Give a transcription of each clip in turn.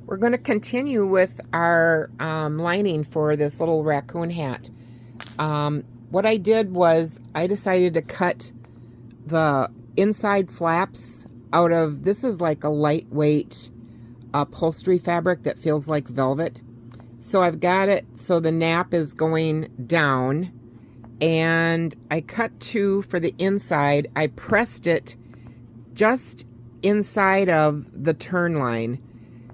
We're going to continue with our lining for this little raccoon hat. What I did was I decided to cut the inside flaps out of, this is like a lightweight upholstery fabric that feels like velvet. So I've got it so the nap is going down, and I cut two for the inside. I pressed it just inside of the turn line.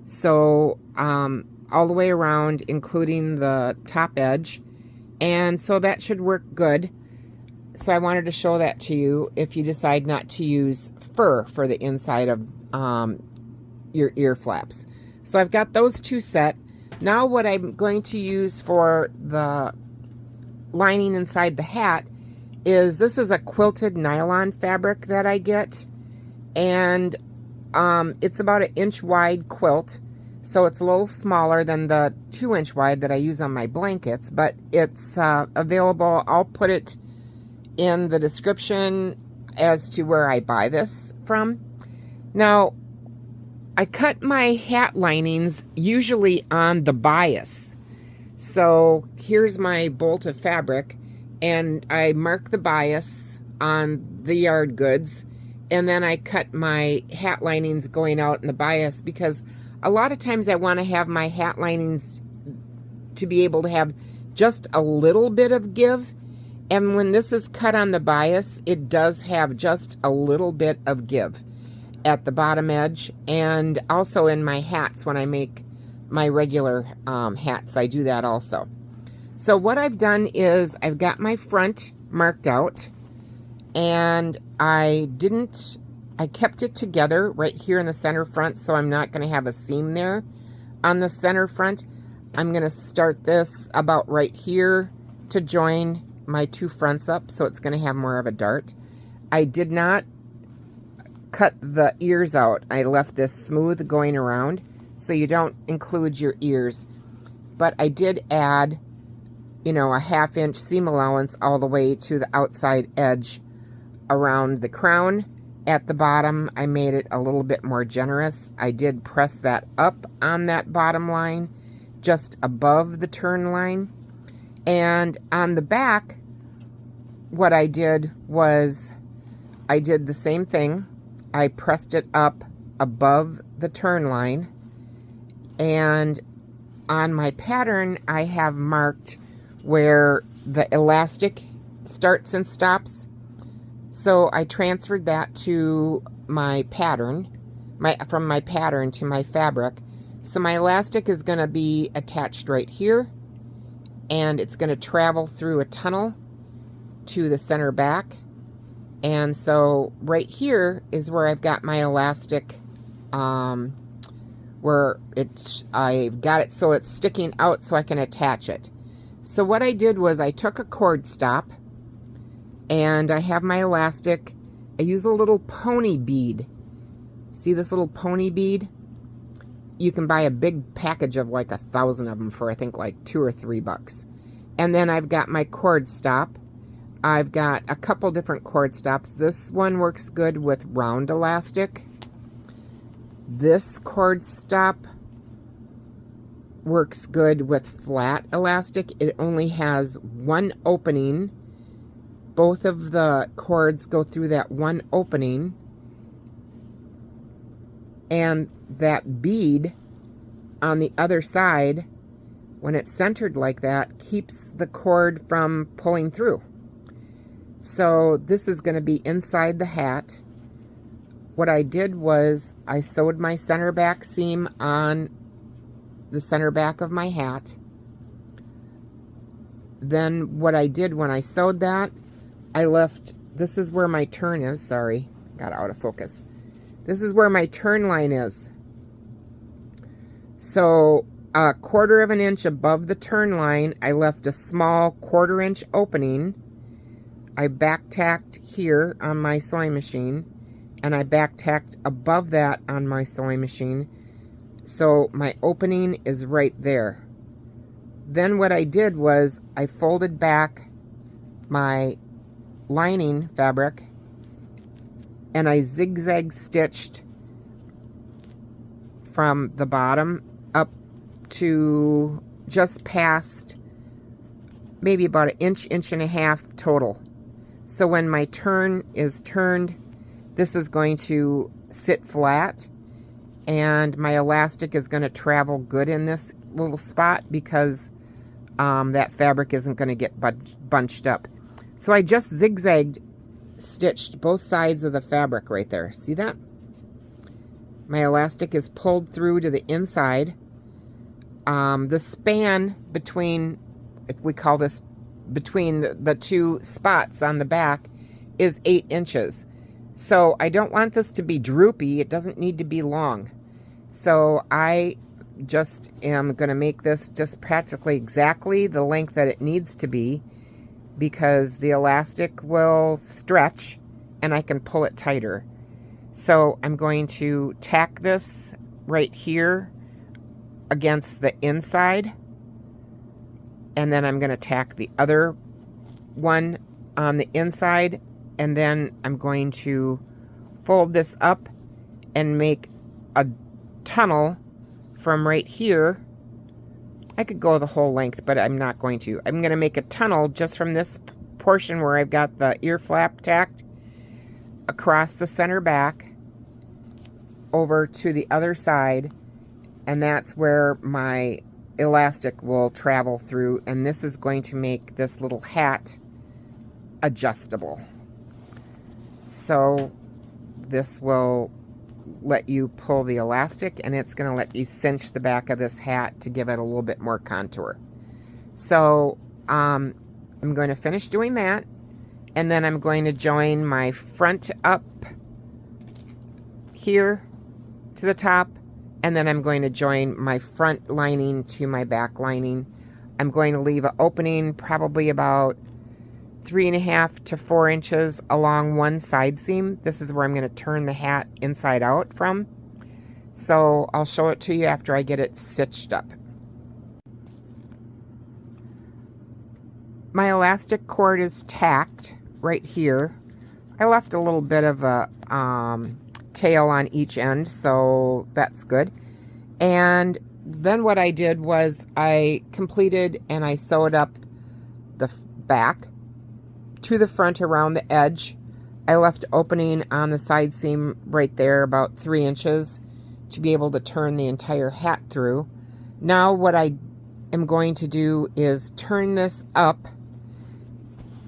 So all the way around, including the top edge. And so that should work good. So I wanted to show that to you if you decide not to use fur for the inside of your ear flaps. So I've got those two set. Now what I'm going to use for the lining inside the hat is, this is a quilted nylon fabric that I get. And it's about an inch wide quilt. So it's a little smaller than the 2-inch wide that I use on my blankets, but it's available. I'll put it in the description as to where I buy this from. Now, I cut my hat linings usually on the bias. So here's my bolt of fabric, and I mark the bias on the yard goods, and then I cut my hat linings going out in the bias, because a lot of times I want to have my hat linings to be able to have just a little bit of give. And when this is cut on the bias, it does have just a little bit of give at the bottom edge. And also in my hats, when I make my regular hats, I do that also. So what I've done is I've got my front marked out, and I kept it together right here in the center front, so I'm not going to have a seam there on the center front. I'm going to start this about right here to join my two fronts up, so it's going to have more of a dart. I did not cut the ears out. I left this smooth going around, so you don't include your ears. But I did add, you know, a 1/2 inch seam allowance all the way to the outside edge around the crown. At the bottom, I made it a little bit more generous. I did press that up on that bottom line, just above the turn line. And on the back, what I did was I did the same thing. I pressed it up above the turn line. And on my pattern, I have marked where the elastic starts and stops. So I transferred that to my pattern, from my pattern to my fabric. So my elastic is going to be attached right here, and it's going to travel through a tunnel to the center back. And so right here is where I've got my elastic, where I've got it so it's sticking out so I can attach it. So what I did was I took a cord stop, and I have my elastic. I use a little pony bead. See this little pony bead? You can buy a big package of like 1,000 of them for, I think, like $2 or $3. And then I've got my cord stop. I've got a couple different cord stops. This one works good with round elastic. This cord stop works good with flat elastic. It only has one opening. Both of the cords go through that one opening. And that bead on the other side, when it's centered like that, keeps the cord from pulling through. So this is going to be inside the hat. What I did was I sewed my center back seam on the center back of my hat. Then what I did when I sewed that, I left, this is where my turn is, sorry, got out of focus. This is where my turn line is. So 1/4 of an inch above the turn line, I left a small 1/4 inch opening. I back tacked here on my sewing machine, and I back tacked above that on my sewing machine. So my opening is right there. Then what I did was I folded back my lining fabric, and I zigzag stitched from the bottom to just past maybe about an inch, inch and a half total. So when my turn is turned, this is going to sit flat, and my elastic is going to travel good in this little spot because that fabric isn't going to get bunched up. So I just zigzagged stitched both sides of the fabric right there. See that? My elastic is pulled through to the inside. The span between, if we call this between the two spots on the back, is 8 inches. So I don't want this to be droopy. It doesn't need to be long. So I just am going to make this just practically exactly the length that it needs to be, because the elastic will stretch and I can pull it tighter. So I'm going to tack this right here against the inside, and then I'm going to tack the other one on the inside, and then I'm going to fold this up and make a tunnel from right here. I could go the whole length, but I'm not going to. I'm going to make a tunnel just from this portion where I've got the ear flap tacked across the center back over to the other side, and that's where my elastic will travel through, and this is going to make this little hat adjustable. So this will let you pull the elastic, and it's going to let you cinch the back of this hat to give it a little bit more contour. So I'm going to finish doing that, and then I'm going to join my front up here to the top, and then I'm going to join my front lining to my back lining. I'm going to leave an opening probably about 3.5 to 4 inches along one side seam. This is where I'm going to turn the hat inside out from. So I'll show it to you after I get it stitched up. My elastic cord is tacked right here. I left a little bit of a tail on each end, so that's good. And then what I did was I completed and I sewed up the back to the front around the edge. I left opening on the side seam right there about 3 inches to be able to turn the entire hat through. Now what I am going to do is turn this up,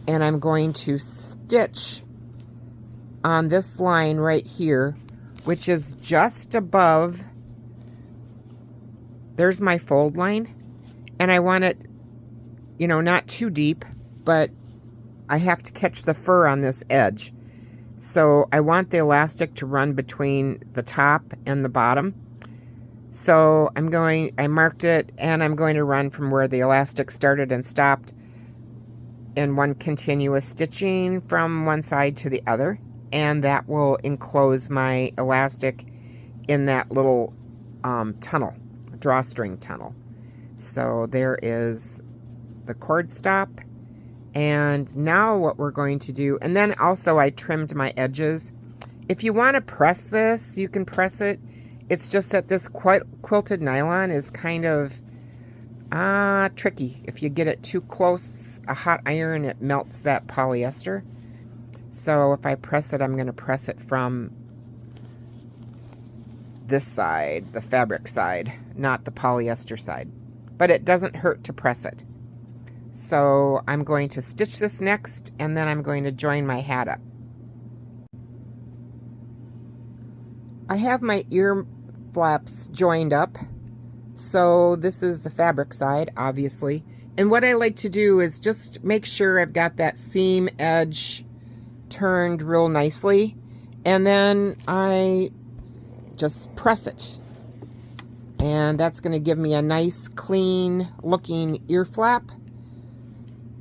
and I'm going to stitch on this line right here, which is just above, there's my fold line, and I want it, you know, not too deep, but I have to catch the fur on this edge. So I want the elastic to run between the top and the bottom. So I marked it, and I'm going to run from where the elastic started and stopped in one continuous stitching from one side to the other. And that will enclose my elastic in that little tunnel, drawstring tunnel. So there is the cord stop. And now what we're going to do, and then also I trimmed my edges. If you want to press this, you can press it. It's just that this quilted nylon is kind of tricky. If you get it too close, a hot iron, it melts that polyester. So if I press it, I'm going to press it from this side, the fabric side, not the polyester side. But it doesn't hurt to press it. So I'm going to stitch this next, and then I'm going to join my hat up. I have my ear flaps joined up. So this is the fabric side, obviously. And what I like to do is just make sure I've got that seam edge turned real nicely, and then I just press it, and that's going to give me a nice clean looking ear flap.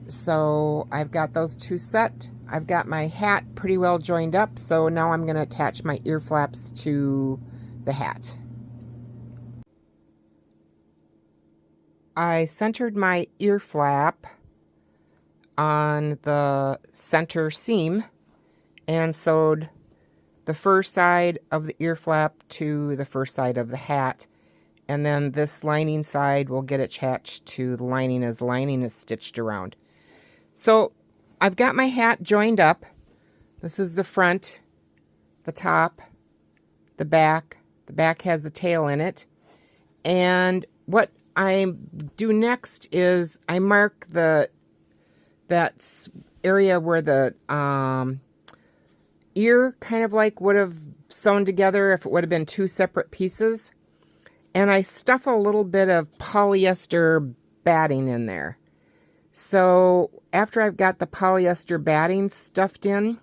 So I've got those two set. I've got my hat pretty well joined up, so now I'm going to attach my ear flaps to the hat. I centered my ear flap on the center seam and sewed the first side of the ear flap to the first side of the hat, And then this lining side will get attached to the lining as the lining is stitched around. So I've got my hat joined up. This is the front, the top, the back. The back has the tail in it. And what I do next is I mark that area where the ear kind of like would have sewn together if it would have been two separate pieces. And I stuff a little bit of polyester batting in there. So after I've got the polyester batting stuffed in,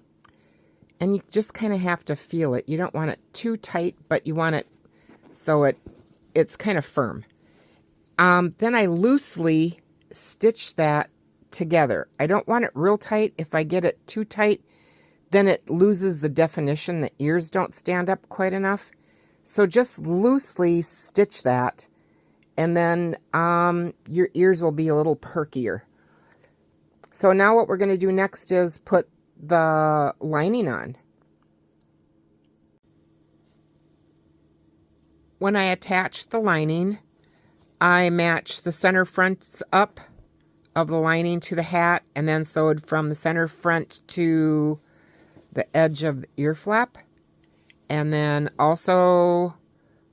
and you just kind of have to feel it. You don't want it too tight, but you want it so it's kind of firm. Then I loosely stitch that together. I don't want it real tight. If I get it too tight, then it loses the definition. The ears don't stand up quite enough. So just loosely stitch that, and then your ears will be a little perkier. So now what we're going to do next is put the lining on. When I attach the lining, I match the center fronts up of the lining to the hat, and then sewed from the center front to the edge of the ear flap. And then also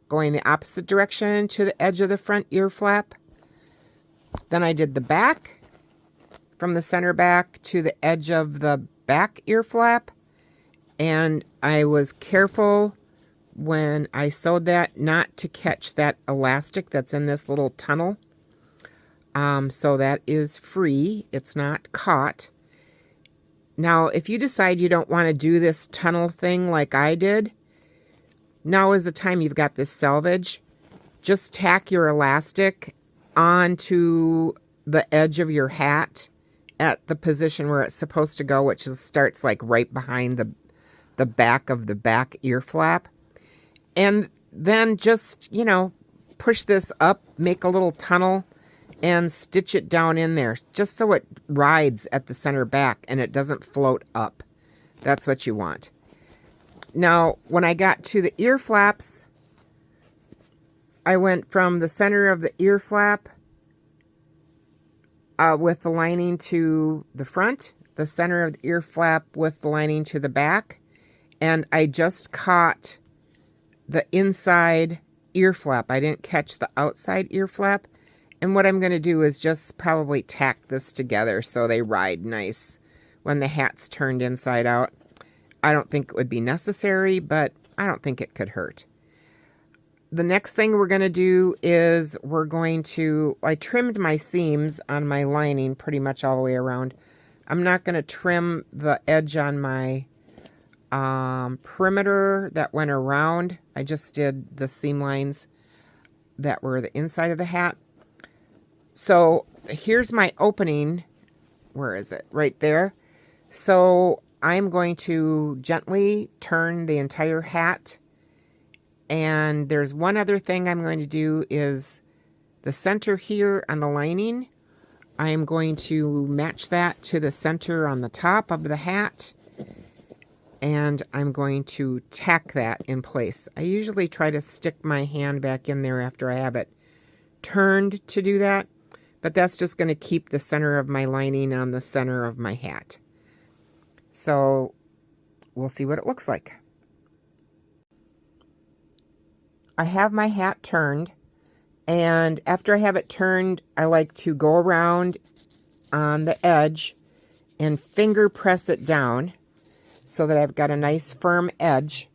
going the opposite direction to the edge of the front ear flap. Then I did the back, from the center back to the edge of the back ear flap. And I was careful when I sewed that not to catch that elastic that's in this little tunnel. So that is free. It's not caught. Now, if you decide you don't want to do this tunnel thing like I did, now is the time you've got this selvage. Just tack your elastic onto the edge of your hat at the position where it's supposed to go, which starts like right behind the back of the back ear flap. And then just, you know, push this up, make a little tunnel, and stitch it down in there, just so it rides at the center back and it doesn't float up. That's what you want. Now, when I got to the ear flaps, I went from the center of the ear flap with the lining to the front, the center of the ear flap with the lining to the back, and I just caught the inside ear flap. I didn't catch the outside ear flap. And what I'm going to do is just probably tack this together so they ride nice when the hat's turned inside out. I don't think it would be necessary, but I don't think it could hurt. The next thing we're going to do is I trimmed my seams on my lining pretty much all the way around. I'm not going to trim the edge on my perimeter that went around. I just did the seam lines that were the inside of the hat. So here's my opening. Where is it? Right there. So I'm going to gently turn the entire hat. And there's one other thing I'm going to do is the center here on the lining. I am going to match that to the center on the top of the hat. And I'm going to tack that in place. I usually try to stick my hand back in there after I have it turned to do that. But that's just going to keep the center of my lining on the center of my hat. So we'll see what it looks like. I have my hat turned, and after I have it turned, I like to go around on the edge and finger press it down so that I've got a nice firm edge.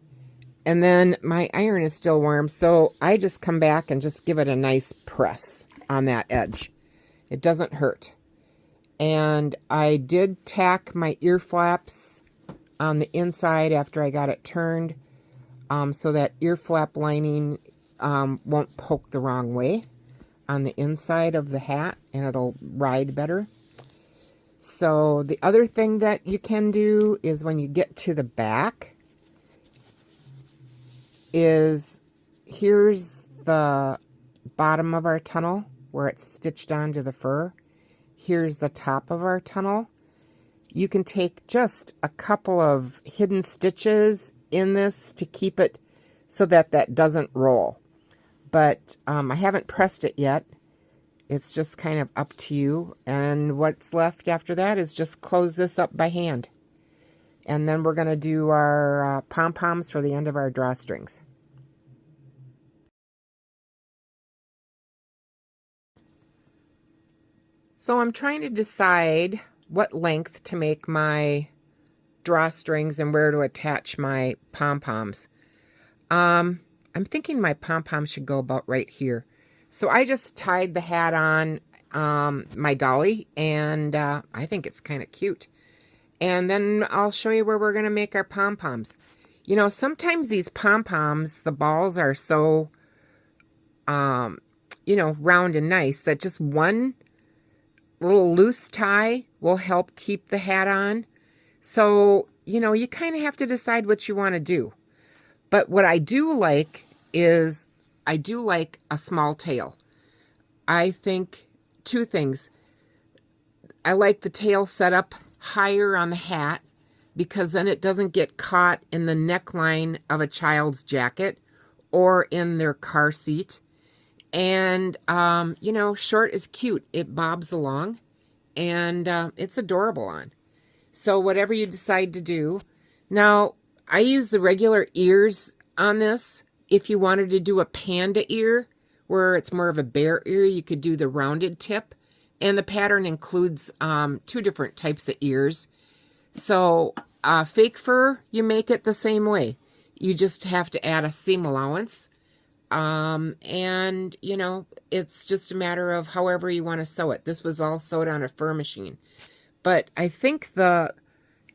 And then my iron is still warm, so I just come back and just give it a nice press on that edge. It doesn't hurt. And I did tack my ear flaps on the inside after I got it turned, so that ear flap lining won't poke the wrong way on the inside of the hat, and it'll ride better. So the other thing that you can do is when you get to the back is here's the bottom of our tunnel where it's stitched onto the fur. Here's the top of our tunnel. You can take just a couple of hidden stitches in this to keep it so that that doesn't roll. but I haven't pressed it yet. It's just kind of up to you. And what's left after that is just close this up by hand. And then we're going to do our pom-poms for the end of our drawstrings. So I'm trying to decide what length to make my drawstrings and where to attach my pom-poms. I'm thinking my pom-pom should go about right here. So I just tied the hat on my dolly, and I think it's kind of cute. And then I'll show you where we're going to make our pom-poms. You know, sometimes these pom-poms, the balls are so, you know, round and nice that just one little loose tie will help keep the hat on. So, you know, you kind of have to decide what you want to do. But what I do like is I do like a small tail. I think two things. I like the tail set up higher on the hat because then it doesn't get caught in the neckline of a child's jacket or in their car seat. And, you know, short is cute. It bobs along and it's adorable on. So whatever you decide to do. Now, I use the regular ears on this. If you wanted to do a panda ear, where it's more of a bear ear, you could do the rounded tip. And the pattern includes 2 different types of ears. So fake fur, you make it the same way. You just have to add a seam allowance. And, you know, it's just a matter of however you want to sew it. This was all sewed on a fur machine. But I think the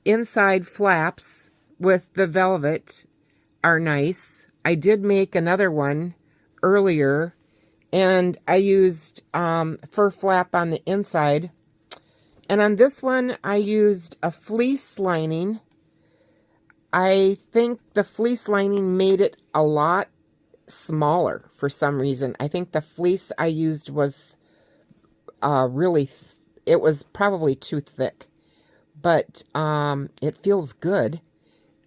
inside flaps with the velvet are nice. I did make another one earlier, and I used fur flap on the inside. And on this one, I used a fleece lining. I think the fleece lining made it a lot smaller for some reason. I think the fleece I used was it was probably too thick. But it feels good.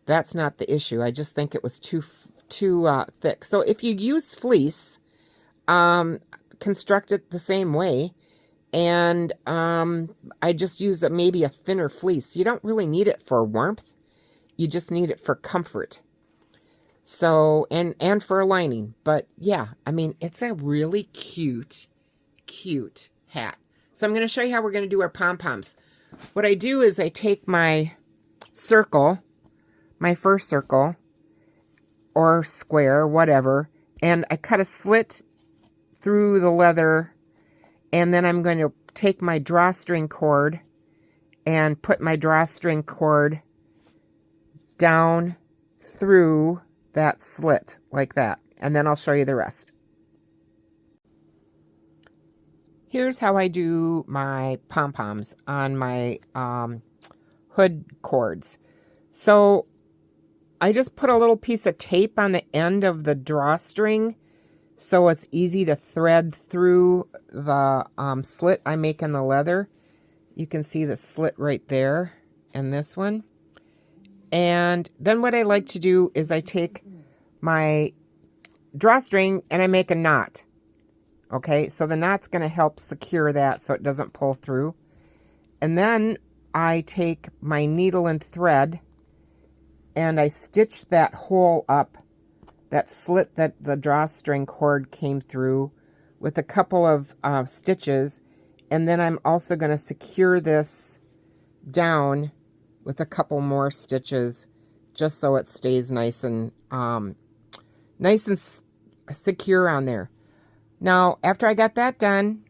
That's not the issue. I just think it was too thick. So if you use fleece, construct it the same way. And I just use maybe a thinner fleece. You don't really need it for warmth. You just need it for comfort. So, and for a lining. But yeah, I mean, it's a really cute hat. So I'm going to show you how we're going to do our pom-poms. What I do is I take my circle, my first circle, or square, whatever, and I cut a slit through the leather, and then I'm going to take my drawstring cord and put my drawstring cord down through that slit, like that, and then I'll show you the rest. Here's how I do my pom-poms on my hood cords. So I just put a little piece of tape on the end of the drawstring so it's easy to thread through the slit I make in the leather. You can see the slit right there and this one. And then what I like to do is I take my drawstring and I make a knot. Okay, so the knot's going to help secure that so it doesn't pull through. And then I take my needle and thread and I stitch that hole up, that slit that the drawstring cord came through, with a couple of stitches. And then I'm also going to secure this down with a couple more stitches just so it stays nice and secure on there. Now, after I got that done,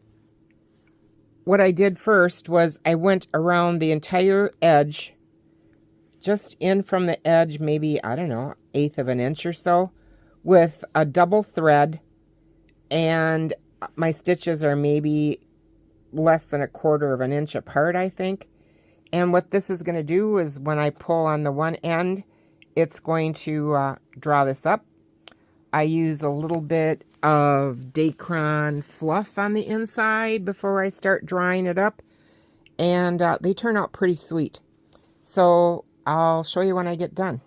what I did first was I went around the entire edge, just in from the edge, maybe, I don't know, 1/8 of an inch or so, with a double thread, and my stitches are maybe less than 1/4 of an inch apart, I think. And what this is going to do is when I pull on the one end, it's going to draw this up. I use a little bit of Dacron fluff on the inside before I start drawing it up, and they turn out pretty sweet. So I'll show you when I get done.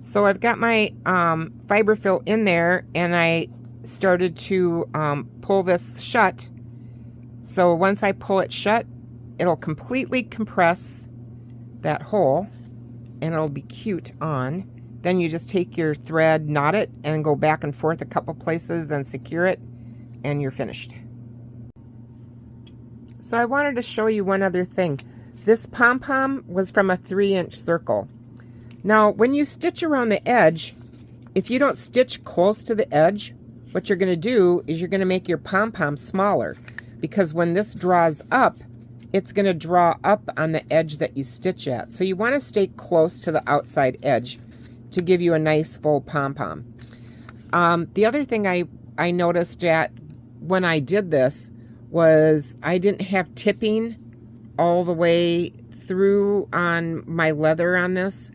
So I've got my fiberfill in there, and I started to pull this shut. So once I pull it shut, it'll completely compress that hole, and it'll be cute on. Then you just take your thread, knot it, and go back and forth a couple places and secure it, and you're finished. So I wanted to show you one other thing. This pom-pom was from a 3-inch circle. Now, when you stitch around the edge, if you don't stitch close to the edge, what you're going to do is you're going to make your pom-pom smaller, because when this draws up, it's going to draw up on the edge that you stitch at. So you want to stay close to the outside edge to give you a nice full pom-pom. The other thing I noticed at when I did this was I didn't have tipping all the way through on my leather on this.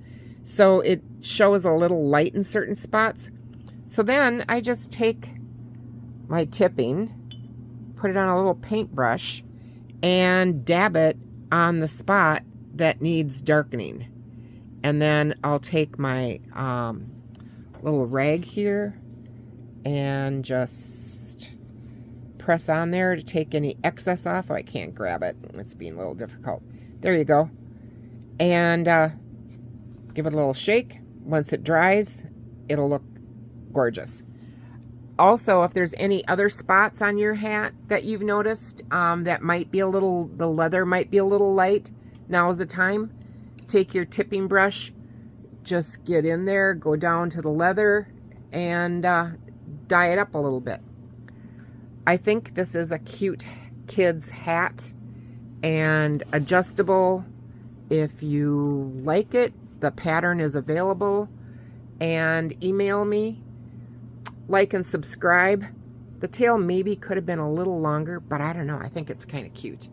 So it shows a little light in certain spots. So then I just take my tipping, put it on a little paintbrush, and dab it on the spot that needs darkening. And then I'll take my little rag here and just press on there to take any excess off. Oh, I can't grab it. It's being a little difficult. There you go. And give it a little shake. Once it dries, it'll look gorgeous. Also, if there's any other spots on your hat that you've noticed that might be a little, the leather might be a little light, now is the time. Take your tipping brush, just get in there, go down to the leather, and dye it up a little bit. I think this is a cute kid's hat and adjustable. If you like it, the pattern is available, and email me. Like and subscribe. The tail maybe could have been a little longer, but I don't know. I think it's kind of cute.